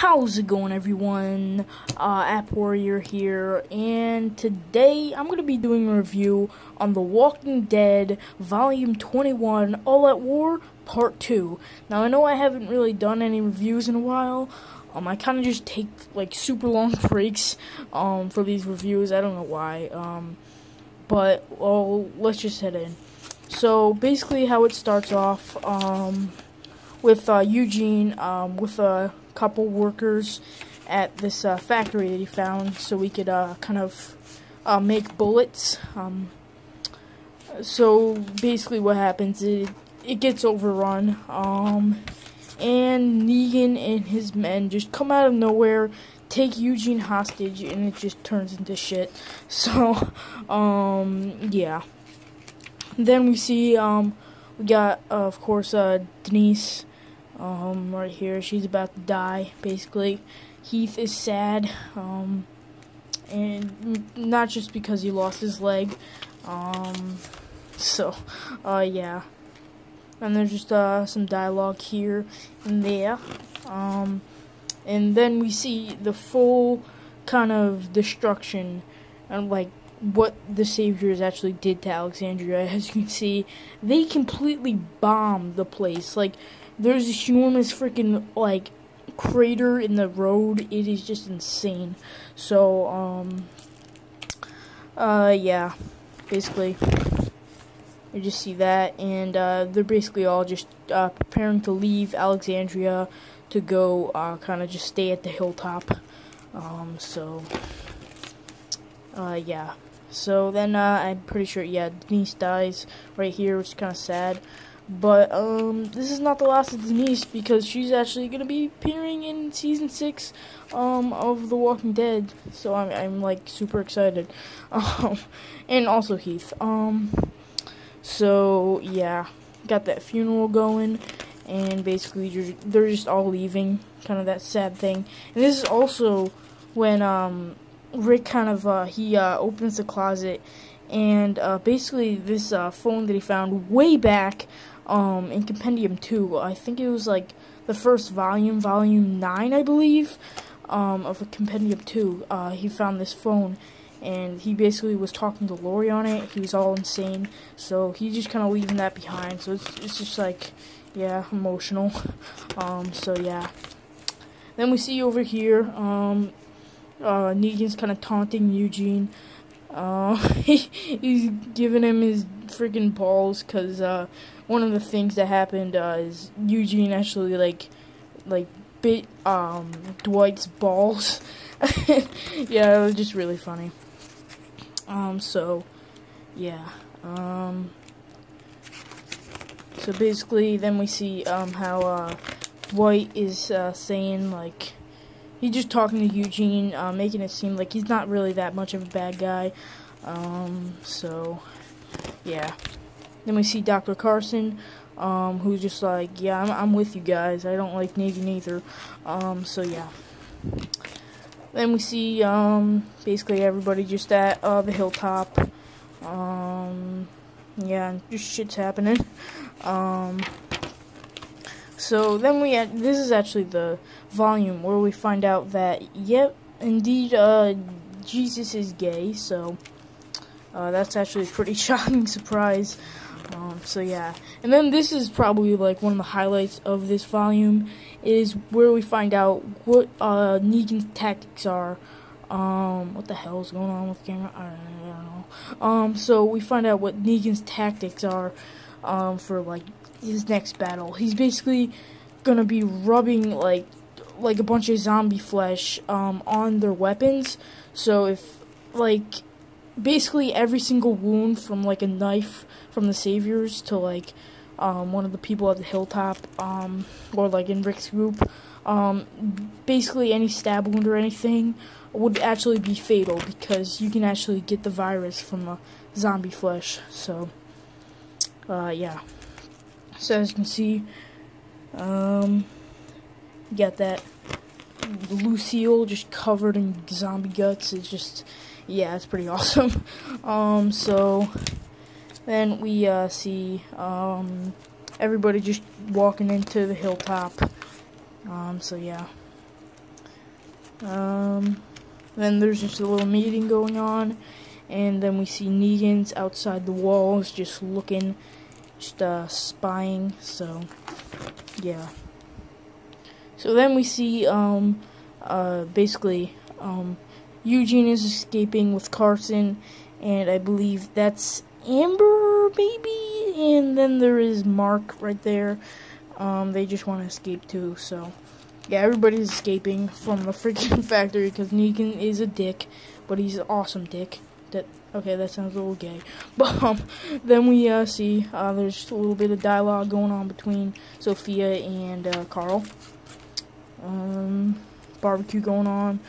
How's it going, everyone? App Warrior here, and today I'm going to be doing a review on The Walking Dead Volume 21 All Out War Part 2. Now, I know I haven't really done any reviews in a while. I kind of just take, like, super long breaks, for these reviews. I don't know why, but, well, let's just head in. So, basically how it starts off, with Eugene, with a couple workers at this factory that he found, so we could kind of make bullets. So basically, what happens is it gets overrun, and Negan and his men just come out of nowhere, take Eugene hostage, and it just turns into shit. So, yeah. Then we see we got of course Denise. Right here, she's about to die, basically. Heath is sad, and not just because he lost his leg, so, yeah. And there's just, some dialogue here and there, and then we see the full kind of destruction, and, like, what the Saviors actually did to Alexandria. As you can see, they completely bombed the place. Like, there's this enormous freaking, like, crater in the road. It is just insane. So, yeah, basically, you just see that, and, they're basically all just, preparing to leave Alexandria to go, kind of just stay at the hilltop. So, yeah. So then, I'm pretty sure, yeah, Denise dies right here, which is kind of sad. But, this is not the last of Denise, because she's actually going to be appearing in Season 6, of The Walking Dead. So I'm like, super excited. And also Heath. So, yeah, got that funeral going, and basically, they're just all leaving, kind of that sad thing. And this is also when, Rick kind of, he, opens the closet, and, basically, this, phone that he found way back, in Compendium 2, I think it was, like, the first volume, Volume 9, I believe, of a Compendium 2, he found this phone, and he basically was talking to Lori on it. He was all insane, so he's just kind of leaving that behind, so it's just, like, yeah, emotional. So, yeah. Then we see over here, Negan's kind of taunting Eugene. He's giving him his freaking balls, because, one of the things that happened, is Eugene actually, like, bit, Dwight's balls. Yeah, it was just really funny. So, yeah, so basically, then we see, how, Dwight is, saying, like, he's just talking to Eugene, making it seem like he's not really that much of a bad guy. So, yeah. Then we see Dr. Carson, who's just like, yeah, I'm with you guys. I don't like Negan either. So, yeah. Then we see, basically everybody just at, the hilltop. Yeah, just shit's happening. So then this is actually the volume where we find out that, yep, indeed, Jesus is gay, so, that's actually a pretty shocking surprise. So yeah, and then this is probably, like, one of the highlights of this volume, is where we find out what, Negan's tactics are. What the hell is going on with the camera? I don't know. So we find out what Negan's tactics are, for, like, his next battle. He's basically gonna be rubbing, like a bunch of zombie flesh, on their weapons. So if, like, basically every single wound from, like, a knife from the Saviors to, like, one of the people at the hilltop, or, like, in Rick's group, basically any stab wound or anything would actually be fatal, because you can actually get the virus from zombie flesh. So, yeah. So as you can see, you got that Lucille just covered in zombie guts. It's just, yeah, it's pretty awesome. So then we see everybody just walking into the hilltop. So yeah. Then there's just a little meeting going on, and then we see Negan's outside the walls, just looking, just spying. So yeah. So then we see basically Eugene is escaping with Carson, and I believe that's Amber, maybe. And then there is Mark right there. They just want to escape too. So yeah, everybody's escaping from the freaking factory because Negan is a dick, but he's an awesome dick. Okay, that sounds a little gay. But then we see there's just a little bit of dialogue going on between Sophia and Carl. Barbecue going on.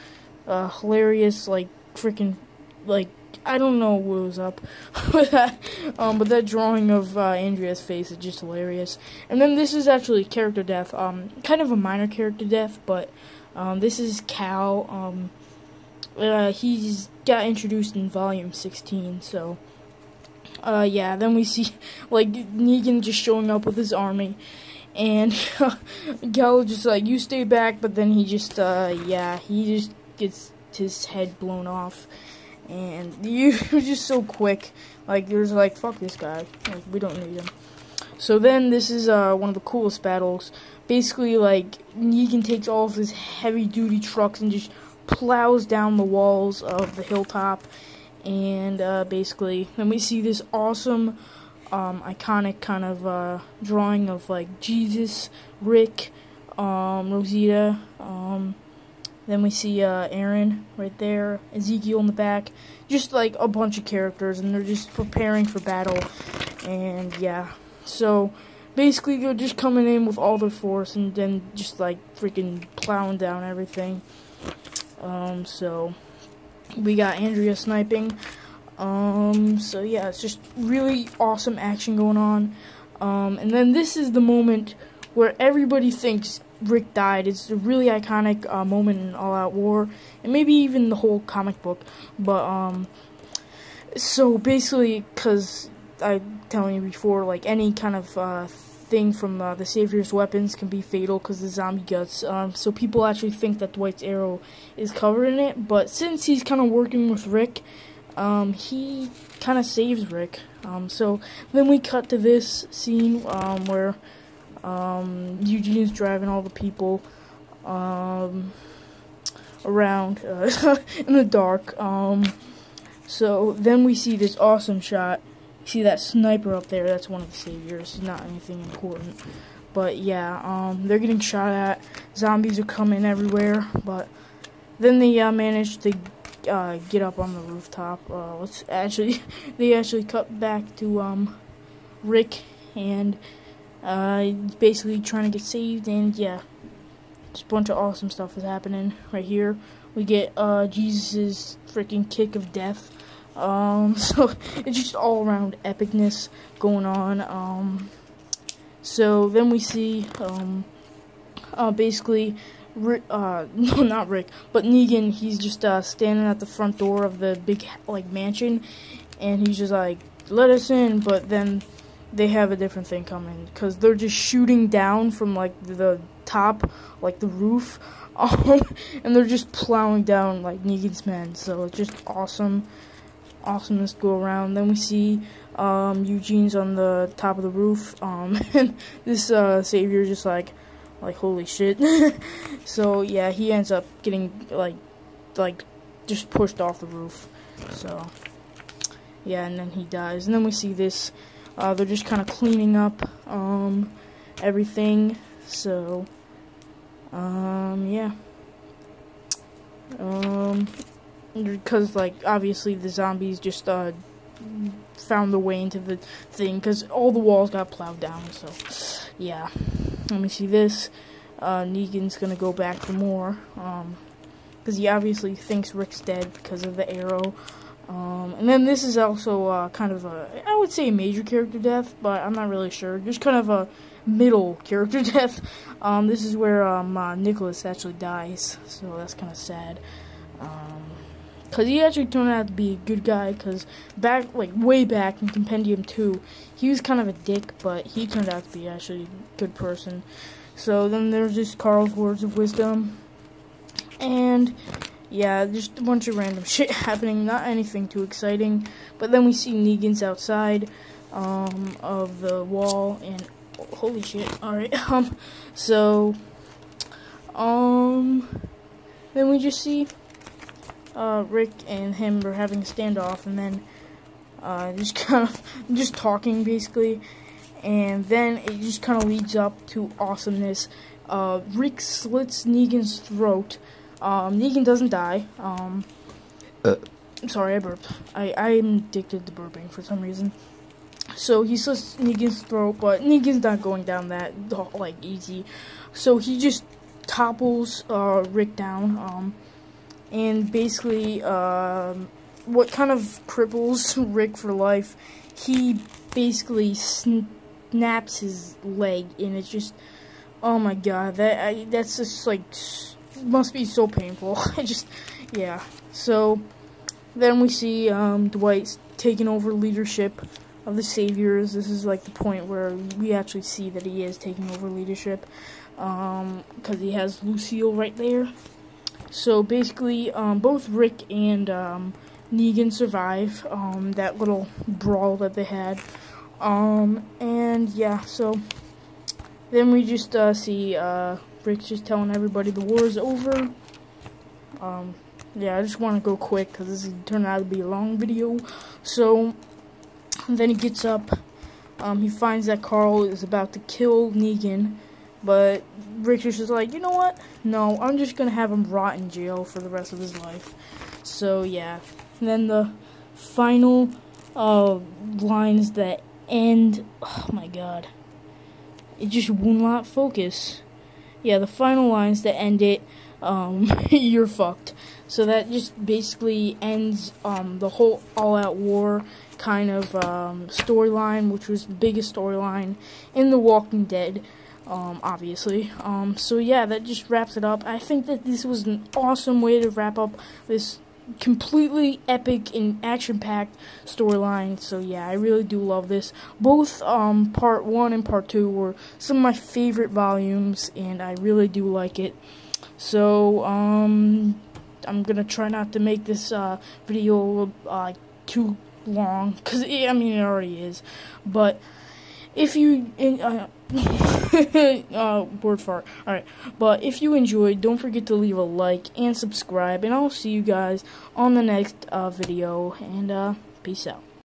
Hilarious, like, freaking, like, I don't know what was up with that, but that drawing of Andrea's face is just hilarious. And then this is actually character death, kind of a minor character death, but this is Cal. He's got introduced in volume 16, so yeah. Then we see like Negan just showing up with his army, and Cal just like, you stay back, but then he just yeah, he just gets his head blown off. And he was just so quick. Like, there's like, fuck this guy. Like, we don't need him. So then this is one of the coolest battles. Basically, like, Negan takes all of his heavy-duty trucks and just plows down the walls of the hilltop. And basically, then we see this awesome, iconic kind of drawing of, like, Jesus, Rick, Rosita, then we see Aaron right there, Ezekiel in the back, just like a bunch of characters, and they're just preparing for battle. And yeah, so basically they're just coming in with all their force and then just like freaking plowing down everything. So we got Andrea sniping. So yeah, it's just really awesome action going on. And then this is the moment where everybody thinks Rick died. It's a really iconic moment in All Out War, and maybe even the whole comic book. But so basically, because I'm telling you before, like any kind of thing from the Savior's weapons can be fatal because the zombie guts. So people actually think that Dwight's arrow is covered in it, but since he's kind of working with Rick, he kind of saves Rick. So then we cut to this scene where Eugene is driving all the people around in the dark. So then we see this awesome shot. You see that sniper up there? That's one of the Saviors. Not anything important, but yeah, they're getting shot at. Zombies are coming everywhere, but then they manage to get up on the rooftop. They actually cut back to Rick, and basically trying to get saved. And yeah, just a bunch of awesome stuff is happening right here. We get Jesus' freaking kick of death. So it's just all around epicness going on. So then we see basically no, not Rick, but Negan. He's just standing at the front door of the big like mansion, and he's just like, let us in. But then they have a different thing coming, because they're just shooting down from like the top, like the roof, and they're just plowing down like Negan's men. So it's just awesomeness go around. Then we see Eugene's on the top of the roof, and this Savior just like holy shit. So yeah, he ends up getting like just pushed off the roof. So yeah, and then he dies. And then we see this. They're just kind of cleaning up everything. So yeah. Because like obviously the zombies just found their way into the thing, because all the walls got plowed down. So yeah, let me see this. Negan's gonna go back for more, because he obviously thinks Rick's dead because of the arrow. And then this is also kind of I would say a major character death, but I'm not really sure. Just kind of a middle character death. This is where Nicholas actually dies, so that's kind of sad. Because he actually turned out to be a good guy, because way back in Compendium 2, he was kind of a dick, but he turned out to be actually a good person. So then there's just Carl's words of wisdom. And yeah, just a bunch of random shit happening, not anything too exciting. But then we see Negan's outside of the wall, and holy shit, alright, so, then we just see, Rick and him are having a standoff, and then, just talking, basically, and then it just kind of leads up to awesomeness. Rick slits Negan's throat. Negan doesn't die. Sorry, I burped. I'm addicted to burping for some reason. So he slits Negan's throat, but Negan's not going down that, like, easy. So he just topples, Rick down, and basically, what kind of cripples Rick for life, he basically snaps his leg, and it's just, oh my god, that's just, like, must be so painful. Yeah. So then we see Dwight taking over leadership of the Saviors. This is like the point where we actually see that he is taking over leadership, because he has Lucille right there. So basically, both Rick and Negan survive that little brawl that they had, and yeah. So then we just see Rick's just telling everybody the war is over. Yeah, I just want to go quick because this is turning out to be a long video. So then he gets up. He finds that Carl is about to kill Negan, but Rick is just like, you know what? No, I'm just gonna have him rot in jail for the rest of his life. So yeah. And then the final lines that end. Oh my god. It just will not focus. Yeah, the final lines that end it, you're fucked. So that just basically ends the whole all-out war kind of storyline, which was the biggest storyline in The Walking Dead, obviously. So yeah, that just wraps it up. I think that this was an awesome way to wrap up this completely epic and action-packed storyline. So yeah, I really do love this. Both part 1 and part 2 were some of my favorite volumes, and I really do like it. So I'm gonna try not to make this video too long, because I mean it already is. But if you word fart. Alright, but if you enjoyed, don't forget to leave a like and subscribe, and I'll see you guys on the next video, and peace out.